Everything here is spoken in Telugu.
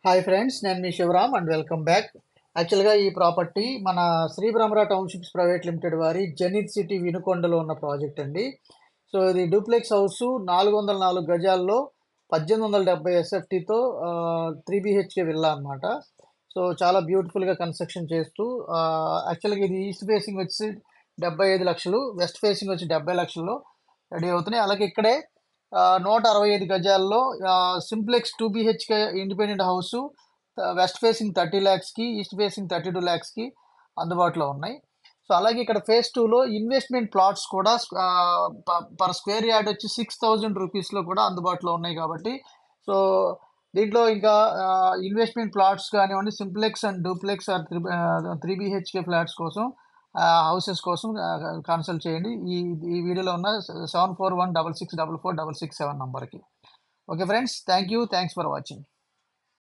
హాయ్ ఫ్రెండ్స్, నేను మీ శివరామ్ అండ్ వెల్కమ్ బ్యాక్. యాక్చువల్గా ఈ ప్రాపర్టీ మన Sri Brahmara townships private limited వారి జెనిత్ సిటీ వినుకొండలో ఉన్న ప్రాజెక్ట్ అండి. సో ఇది డూప్లెక్స్ హౌస్ 404 గజాల్లో 1870 ఎస్ఎఫ్టీతో 3 BHK విల్లా అనమాట. సో చాలా బ్యూటిఫుల్గా కన్స్ట్రక్షన్ చేస్తూ యాక్చువల్గా ఇది ఈస్ట్ ఫేసింగ్ వచ్చి 75 లక్షలు, వెస్ట్ ఫేసింగ్ వచ్చి 70 లక్షల్లో రెడీ అవుతున్నాయి. అలాగే ఇక్కడే 165 గజాల్లో simplex 2 BHK independent house west facing 30 ల్యాక్స్కి, ఈస్ట్ ఫేసింగ్ 32 ల్యాక్స్కి అందుబాటులో ఉన్నాయి. సో అలాగే ఇక్కడ ఫేజ్ 2లో ఇన్వెస్ట్మెంట్ ప్లాట్స్ కూడా పర్ స్క్వేర్ యార్డ్ వచ్చి 6,000 రూపీస్లో కూడా అందుబాటులో ఉన్నాయి. కాబట్టి సో దీంట్లో ఇంకా ఇన్వెస్ట్మెంట్ ప్లాట్స్ కానివ్వండి, simplex and duplex or 3 BHK flats కోసం, హౌసెస్ కోసం కన్సల్ట్ చేయండి. ఈ వీడియోలో ఉన్న 7416644667 నంబర్కి. Okay friends, thank you, thanks for watching.